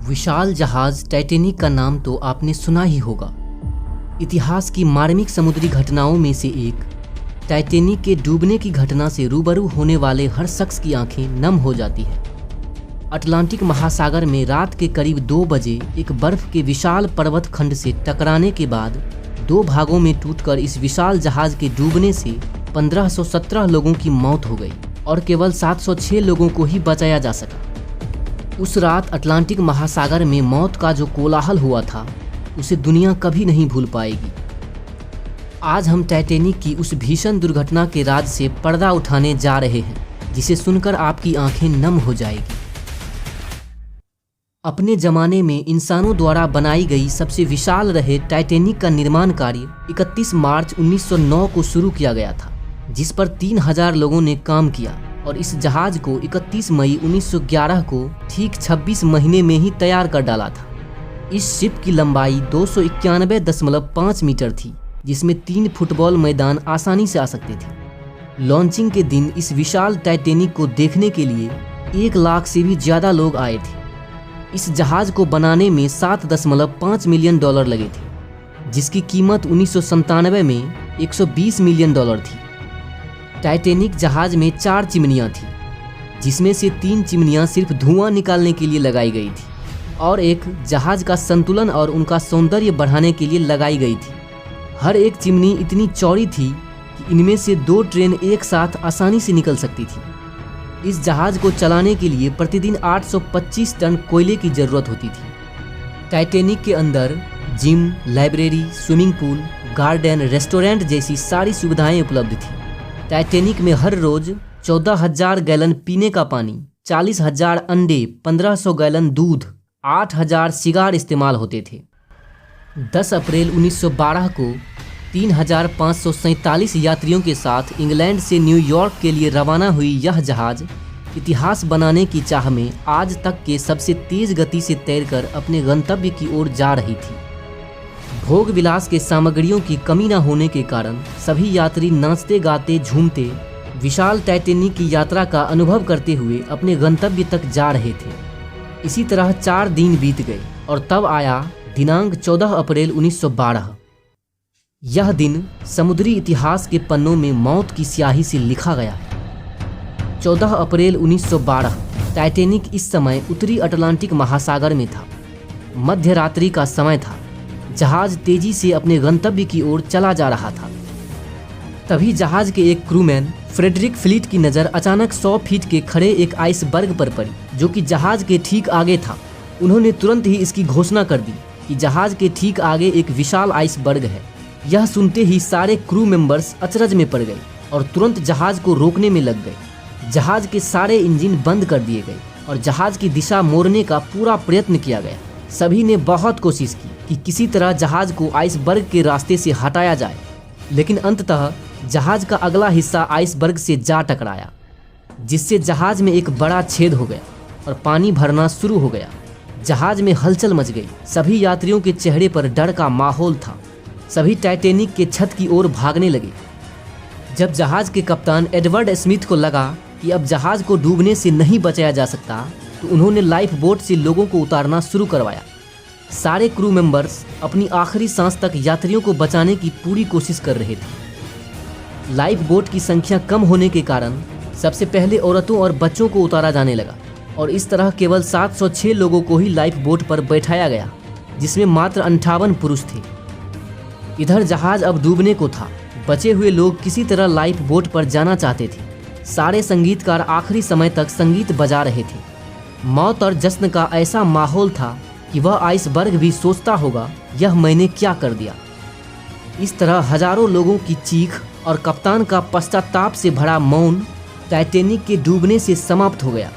विशाल जहाज टाइटैनिक का नाम तो आपने सुना ही होगा। इतिहास की मार्मिक समुद्री घटनाओं में से एक टाइटैनिक के डूबने की घटना से रूबरू होने वाले हर शख्स की आंखें नम हो जाती है। अटलांटिक महासागर में रात के करीब 2 बजे एक बर्फ के विशाल पर्वत खंड से टकराने के बाद 2 भागों में टूटकर इस विशाल जहाज के डूबने से 1517 लोगों की मौत हो गई और केवल 706 लोगों को ही बचाया जा सका। उस रात अटलांटिक महासागर में मौत का जो कोलाहल हुआ था उसे दुनिया कभी नहीं भूल पाएगी। आज हम टाइटैनिक की उस भीषण दुर्घटना के राज से पर्दा उठाने जा रहे हैं, जिसे सुनकर आपकी आंखें नम हो जाएगी। अपने जमाने में इंसानों द्वारा बनाई गई सबसे विशाल रहे टाइटैनिक का निर्माण कार्य 31 मार्च 1909 को शुरू किया गया था, जिस पर 3000 लोगों ने काम किया और इस जहाज को 31 मई 1911 को ठीक 26 महीने में ही तैयार कर डाला था। इस शिप की लंबाई 291.5 मीटर थी, जिसमें 3 फुटबॉल मैदान आसानी से आ सकते थे। लॉन्चिंग के दिन इस विशाल टाइटैनिक को देखने के लिए 1 लाख से भी ज़्यादा लोग आए थे। इस जहाज को बनाने में $7.5 मिलियन लगे थे, जिसकी कीमत 1997 में $120 मिलियन थी। टाइटैनिक जहाज में 4 चिमनियाँ थीं, जिसमें से 3 चिमनियाँ सिर्फ धुआं निकालने के लिए लगाई गई थी और एक जहाज का संतुलन और उनका सौंदर्य बढ़ाने के लिए लगाई गई थी। हर एक चिमनी इतनी चौड़ी थी कि इनमें से 2 ट्रेन एक साथ आसानी से निकल सकती थी। इस जहाज को चलाने के लिए प्रतिदिन 825 टन कोयले की ज़रूरत होती थी। टाइटैनिक के अंदर gym, library, swimming pool, garden, restaurant जैसी सारी सुविधाएं उपलब्ध थी। टाइटैनिक में हर रोज 14,000 गैलन पीने का पानी, 40,000 अंडे, 1500 गैलन दूध, 8,000 सिगार इस्तेमाल होते थे। 10 अप्रैल 1912 को 3,547 यात्रियों के साथ इंग्लैंड से न्यूयॉर्क के लिए रवाना हुई यह जहाज इतिहास बनाने की चाह में आज तक के सबसे तेज गति से तैरकर अपने गंतव्य की ओर जा रही थी। भोग विलास के सामग्रियों की कमी न होने के कारण सभी यात्री नाचते गाते झूमते विशाल टाइटैनिक की यात्रा का अनुभव करते हुए अपने गंतव्य तक जा रहे थे। इसी तरह 4 दिन बीत गए और तब आया दिनांक 14 अप्रैल 1912। यह दिन समुद्री इतिहास के पन्नों में मौत की स्याही से लिखा गया है। 14 अप्रैल 1912 टाइटैनिक इस समय उत्तरी अटलांटिक महासागर में था। मध्य रात्रि का समय था। जहाज तेजी से अपने गंतव्य की ओर चला जा रहा था। तभी जहाज के एक क्रूमैन फ्रेडरिक फ्लीट की नज़र अचानक 100 फीट के खड़े एक आइसबर्ग पर पड़ी, जो कि जहाज के ठीक आगे था। उन्होंने तुरंत ही इसकी घोषणा कर दी कि जहाज के ठीक आगे एक विशाल आइसबर्ग है। यह सुनते ही सारे क्रू मेंबर्स अचरज में पड़ गए और तुरंत जहाज को रोकने में लग गए। जहाज के सारे इंजन बंद कर दिए गए और जहाज की दिशा मोड़ने का पूरा प्रयत्न किया गया। सभी ने बहुत कोशिश की कि किसी तरह जहाज को आइसबर्ग के रास्ते से हटाया जाए, लेकिन अंततः जहाज का अगला हिस्सा आइसबर्ग से जा टकराया, जिससे जहाज में एक बड़ा छेद हो गया और पानी भरना शुरू हो गया। जहाज में हलचल मच गई। सभी यात्रियों के चेहरे पर डर का माहौल था। सभी टाइटैनिक के छत की ओर भागने लगे। जब जहाज के कप्तान एडवर्ड स्मिथ को लगा कि अब जहाज को डूबने से नहीं बचाया जा सकता, तो उन्होंने लाइफ बोट से लोगों को उतारना शुरू करवाया। सारे क्रू मेंबर्स अपनी आखिरी सांस तक यात्रियों को बचाने की पूरी कोशिश कर रहे थे। लाइफ बोट की संख्या कम होने के कारण सबसे पहले औरतों और बच्चों को उतारा जाने लगा और इस तरह केवल 706 लोगों को ही लाइफ बोट पर बैठाया गया, जिसमें मात्र 58 पुरुष थे। इधर जहाज अब डूबने को था। बचे हुए लोग किसी तरह लाइफ बोट पर जाना चाहते थे। सारे संगीतकार आखिरी समय तक संगीत बजा रहे थे। मौत और जश्न का ऐसा माहौल था कि वह आइसबर्ग भी सोचता होगा, यह मैंने क्या कर दिया। इस तरह हजारों लोगों की चीख और कप्तान का पश्चाताप से भरा मौन टाइटैनिक के डूबने से समाप्त हो गया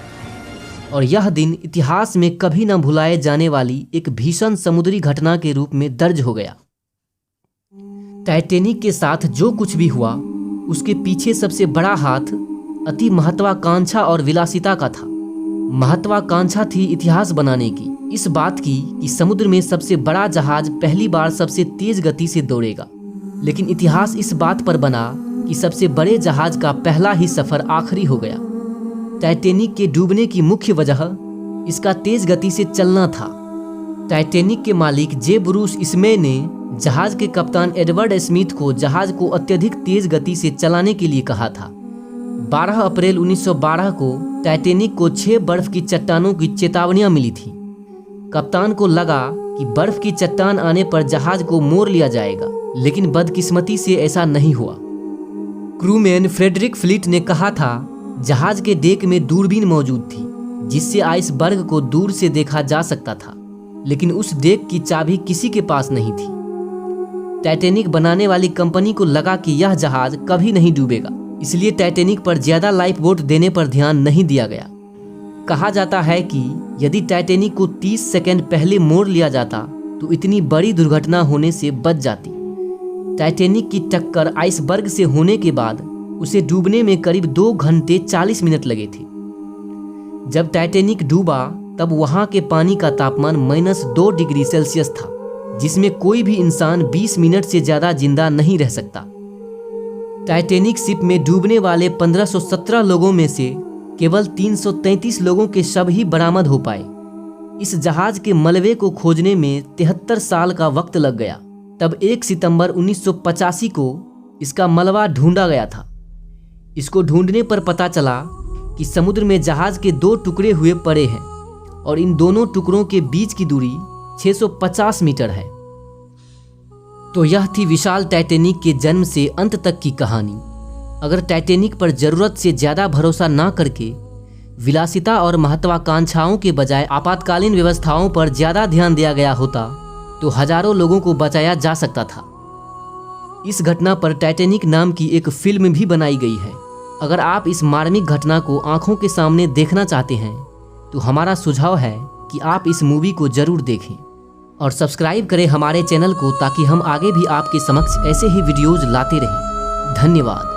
और यह दिन इतिहास में कभी न भुलाए जाने वाली एक भीषण समुद्री घटना के रूप में दर्ज हो गया। टाइटैनिक के साथ जो कुछ भी हुआ, उसके पीछे सबसे बड़ा हाथ अति महत्वाकांक्षा और विलासिता का था। महत्वाकांक्षा थी इतिहास बनाने की, इस बात की कि समुद्र में सबसे बड़ा जहाज पहली बार सबसे तेज गति से दौड़ेगा। लेकिन इतिहास इस बात पर बना कि सबसे बड़े जहाज का पहला ही सफर आखिरी हो गया। टाइटैनिक के डूबने की मुख्य वजह इसका तेज गति से चलना था। टाइटैनिक के मालिक जे ब्रूस इसमे ने जहाज के कप्तान एडवर्ड स्मिथ को जहाज को अत्यधिक तेज गति से चलाने के लिए कहा था। 12 अप्रैल 1912 को टाइटैनिक को 6 बर्फ की चट्टानों की चेतावनियां मिली थी। कप्तान को लगा कि बर्फ की चट्टान आने पर जहाज को मोड़ लिया जाएगा, लेकिन बदकिस्मती से ऐसा नहीं हुआ। क्रूमैन फ्रेडरिक फ्लीट ने कहा था जहाज के डेक में दूरबीन मौजूद थी जिससे आइसबर्ग को दूर से देखा जा सकता था, लेकिन उस डेक की चाबी किसी के पास नहीं थी। टाइटैनिक बनाने वाली कंपनी को लगा कि यह जहाज कभी नहीं डूबेगा, इसलिए टाइटैनिक पर ज्यादा लाइफ बोट देने पर ध्यान नहीं दिया गया। कहा जाता है कि यदि टाइटैनिक को 30 सेकंड पहले मोड़ लिया जाता तो इतनी बड़ी दुर्घटना होने से बच जाती। टाइटैनिक की टक्कर आइसबर्ग से होने के बाद उसे डूबने में करीब 2 घंटे 40 मिनट लगे थे। जब टाइटैनिक डूबा तब वहां के पानी का तापमान -2 डिग्री सेल्सियस था, जिसमें कोई भी इंसान 20 मिनट से ज्यादा जिंदा नहीं रह सकता। टाइटैनिक शिप में डूबने वाले 1517 लोगों में से केवल 333 लोगों के शव ही बरामद हो पाए। इस जहाज के मलबे को खोजने में 73 साल का वक्त लग गया। तब 1 सितंबर 1985 को इसका मलबा ढूंढा गया था। इसको ढूंढने पर पता चला कि समुद्र में जहाज के 2 टुकड़े हुए पड़े हैं और इन दोनों टुकड़ों के बीच की दूरी 650 मीटर है। तो यह थी विशाल टाइटैनिक के जन्म से अंत तक की कहानी। अगर टाइटैनिक पर जरूरत से ज्यादा भरोसा ना करके विलासिता और महत्वाकांक्षाओं के बजाय आपातकालीन व्यवस्थाओं पर ज्यादा ध्यान दिया गया होता तो हजारों लोगों को बचाया जा सकता था। इस घटना पर टाइटैनिक नाम की एक फिल्म भी बनाई गई है। अगर आप इस मार्मिक घटना को आंखों के सामने देखना चाहते हैं तो हमारा सुझाव है कि आप इस मूवी को जरूर देखें और सब्सक्राइब करें हमारे चैनल को, ताकि हम आगे भी आपके समक्ष ऐसे ही वीडियोज लाते रहें। धन्यवाद।